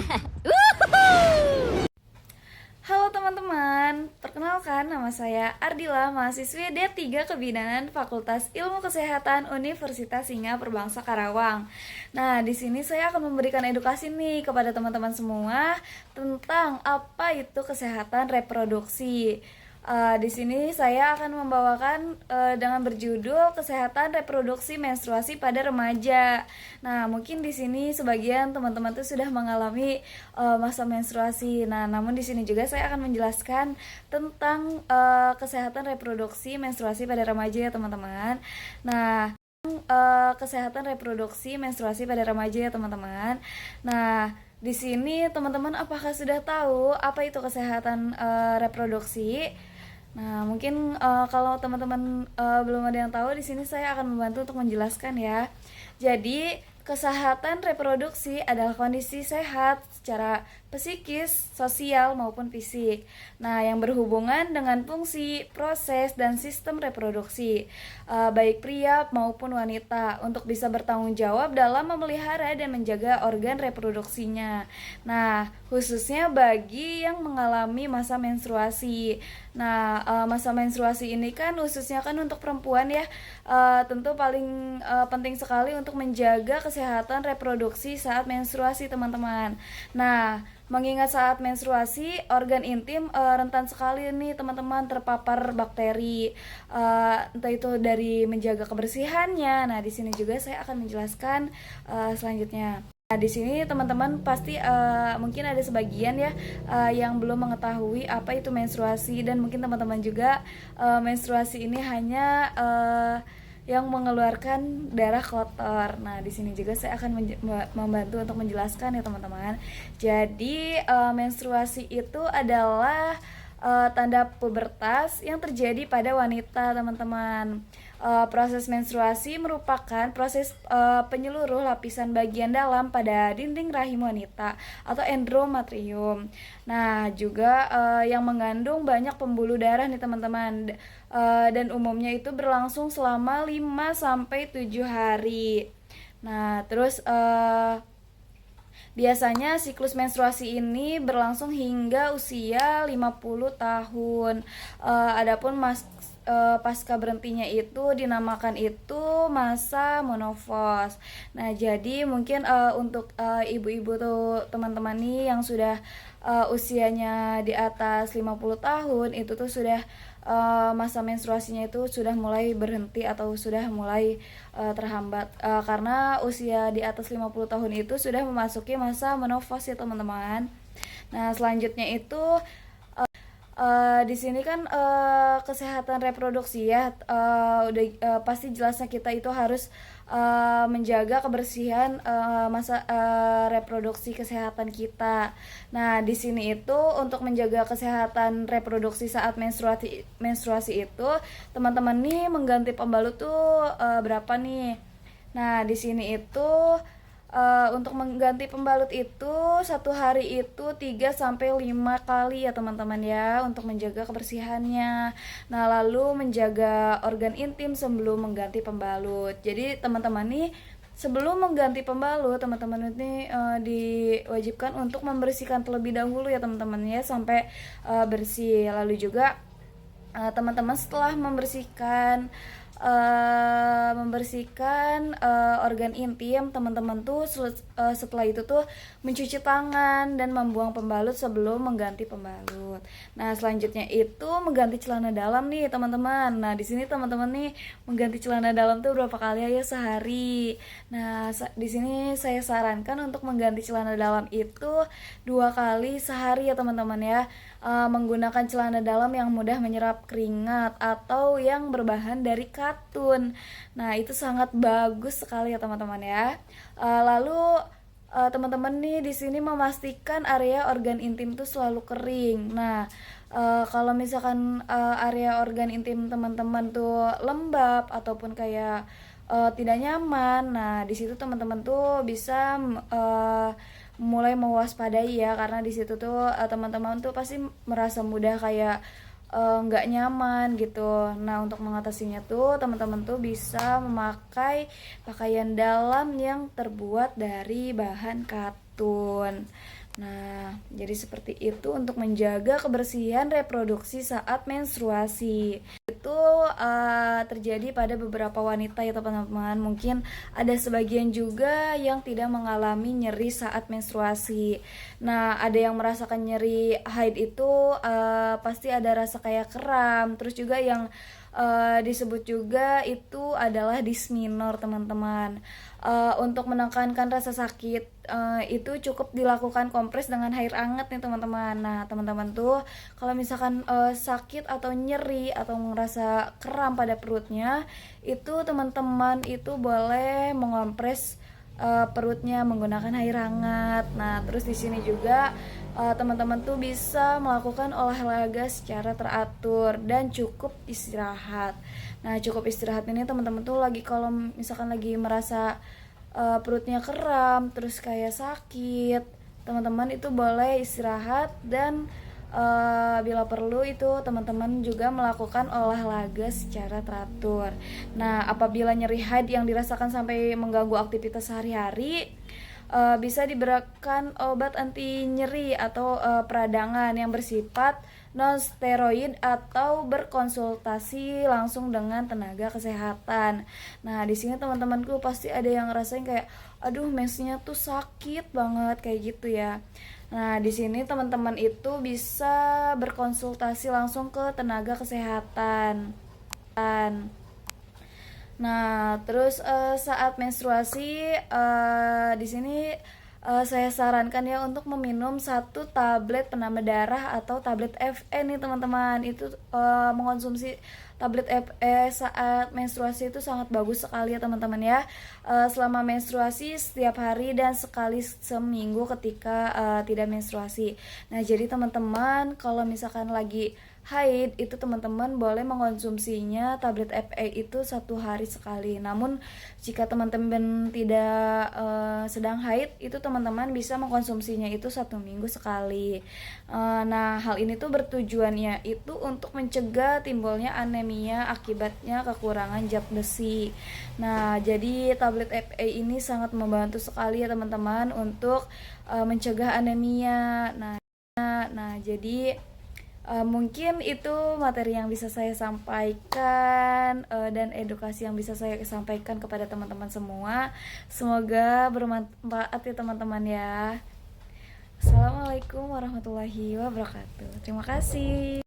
Halo teman-teman, perkenalkan nama saya Ardila, mahasiswi D3 Kebidanan Fakultas Ilmu Kesehatan Universitas Singa Perbangsa Karawang. Nah, di sini saya akan memberikan edukasi nih kepada teman-teman semua tentang apa itu kesehatan reproduksi. Di sini saya akan membawakan dengan berjudul kesehatan reproduksi menstruasi pada remaja. Nah, mungkin di sini sebagian teman-teman tuh sudah mengalami masa menstruasi. Nah, namun di sini juga saya akan menjelaskan tentang kesehatan reproduksi menstruasi pada remaja ya teman-teman. Nah, kesehatan reproduksi menstruasi pada remaja ya teman-teman. Nah, di sini teman-teman apakah sudah tahu apa itu kesehatan reproduksi? Nah, mungkin kalau teman-teman belum ada yang tahu, di sini saya akan membantu untuk menjelaskan ya. Jadi, kesehatan reproduksi adalah kondisi sehat secara psikis, sosial maupun fisik. Nah, yang berhubungan dengan fungsi, proses, dan sistem reproduksi, baik pria maupun wanita, untuk bisa bertanggung jawab dalam memelihara dan menjaga organ reproduksinya. Nah, khususnya bagi yang mengalami masa menstruasi. Nah, masa menstruasi ini kan khususnya kan untuk perempuan ya, tentu paling penting sekali untuk menjaga kesehatan reproduksi saat menstruasi teman-teman. Nah, mengingat saat menstruasi organ intim rentan sekali nih teman-teman terpapar bakteri, entah itu dari menjaga kebersihannya. Nah, di sini juga saya akan menjelaskan selanjutnya. Nah, di sini teman-teman pasti mungkin ada sebagian ya yang belum mengetahui apa itu menstruasi, dan mungkin teman-teman juga menstruasi ini hanya yang mengeluarkan darah kotor. Nah, di sini juga saya akan membantu untuk menjelaskan ya teman-teman. Jadi menstruasi itu adalah tanda pubertas yang terjadi pada wanita teman-teman. Proses menstruasi merupakan proses penyeluruh lapisan bagian dalam pada dinding rahim wanita atau endometrium. Nah, juga yang mengandung banyak pembuluh darah nih teman-teman. Dan umumnya itu berlangsung selama 5 sampai 7 hari. Nah, terus biasanya siklus menstruasi ini berlangsung hingga usia 50 tahun. Adapun pasca berhentinya itu dinamakan itu masa menopause. Nah, jadi mungkin untuk ibu-ibu tuh teman-teman nih yang sudah usianya di atas 50 tahun itu tuh sudah masa menstruasinya itu sudah mulai berhenti atau sudah mulai terhambat karena usia di atas 50 tahun itu sudah memasuki masa menopause ya teman-teman. Nah, selanjutnya itu di sini kan kesehatan reproduksi ya, udah pasti jelasnya kita itu harus menjaga kebersihan masa reproduksi kesehatan kita. Nah, di sini itu untuk menjaga kesehatan reproduksi saat menstruasi itu teman-teman nih mengganti pembalut tuh berapa nih? Nah, di sini itu untuk mengganti pembalut itu satu hari itu 3 sampai 5 kali ya teman-teman ya, untuk menjaga kebersihannya. Nah, lalu menjaga organ intim sebelum mengganti pembalut. Jadi teman-teman nih sebelum mengganti pembalut, teman-teman ini diwajibkan untuk membersihkan terlebih dahulu ya teman-teman ya, sampai bersih. Lalu juga teman-teman setelah membersihkan organ intim, teman-teman tuh setelah itu tuh mencuci tangan dan membuang pembalut sebelum mengganti pembalut. Nah, selanjutnya itu mengganti celana dalam nih teman-teman. Nah, di sini teman-teman nih mengganti celana dalam tuh berapa kali ya sehari. Nah, di sini saya sarankan untuk mengganti celana dalam itu 2 kali sehari ya teman-teman ya. Menggunakan celana dalam yang mudah menyerap keringat atau yang berbahan dari katun. Nah, itu sangat bagus sekali ya teman-teman ya. Lalu teman-teman nih di sini memastikan area organ intim tuh selalu kering. Nah, kalau misalkan area organ intim teman-teman tuh lembab ataupun kayak tidak nyaman, nah di situ teman-teman tuh bisa mulai mewaspadai ya, karena di situ tuh teman-teman tuh pasti merasa mudah kayak nggak nyaman gitu. Nah, untuk mengatasinya tuh teman-teman tuh bisa memakai pakaian dalam yang terbuat dari bahan katun. Nah, jadi seperti itu untuk menjaga kebersihan reproduksi saat menstruasi. Itu terjadi pada beberapa wanita ya teman-teman. Mungkin ada sebagian juga yang tidak mengalami nyeri saat menstruasi. Nah, ada yang merasakan nyeri haid itu pasti ada rasa kayak kram. Terus juga yang disebut juga itu adalah disminor teman-teman. Untuk menekankan rasa sakit itu cukup dilakukan kompres dengan air hangat nih teman-teman. Nah, teman-teman tuh kalau misalkan sakit atau nyeri atau merasa kram pada perutnya, itu teman-teman itu boleh mengompres perutnya menggunakan air hangat. Nah, terus di sini juga teman-teman tuh bisa melakukan olahraga secara teratur dan cukup istirahat. Nah, cukup istirahat ini teman-teman tuh lagi kalau misalkan lagi merasa perutnya kram, terus kayak sakit, teman-teman itu boleh istirahat dan bila perlu itu teman-teman juga melakukan olahraga secara teratur. Nah, apabila nyeri haid yang dirasakan sampai mengganggu aktivitas sehari-hari, bisa diberikan obat anti nyeri atau peradangan yang bersifat non steroid atau berkonsultasi langsung dengan tenaga kesehatan. Nah, di sini teman-temanku pasti ada yang ngerasain kayak aduh mensnya tuh sakit banget kayak gitu ya. Nah, di sini teman-teman itu bisa berkonsultasi langsung ke tenaga kesehatan. Nah, terus saat menstruasi di sini saya sarankan ya untuk meminum satu tablet penambah darah atau tablet Fe nih teman-teman. Itu mengonsumsi tablet Fe saat menstruasi itu sangat bagus sekali ya teman-teman ya. Selama menstruasi setiap hari dan sekali seminggu ketika tidak menstruasi. Nah, jadi teman-teman kalau misalkan lagi haid itu teman-teman boleh mengkonsumsinya tablet Fe itu satu hari sekali. Namun jika teman-teman tidak sedang haid itu teman-teman bisa mengkonsumsinya itu 1 minggu sekali. Nah, hal ini tuh bertujuannya itu untuk mencegah timbulnya anemia akibatnya kekurangan zat besi. Nah, jadi tablet Fe ini sangat membantu sekali ya teman-teman untuk mencegah anemia. Nah, jadi mungkin itu materi yang bisa saya sampaikan dan edukasi yang bisa saya sampaikan kepada teman-teman semua. Semoga bermanfaat ya teman-teman ya. Assalamualaikum warahmatullahi wabarakatuh. Terima kasih.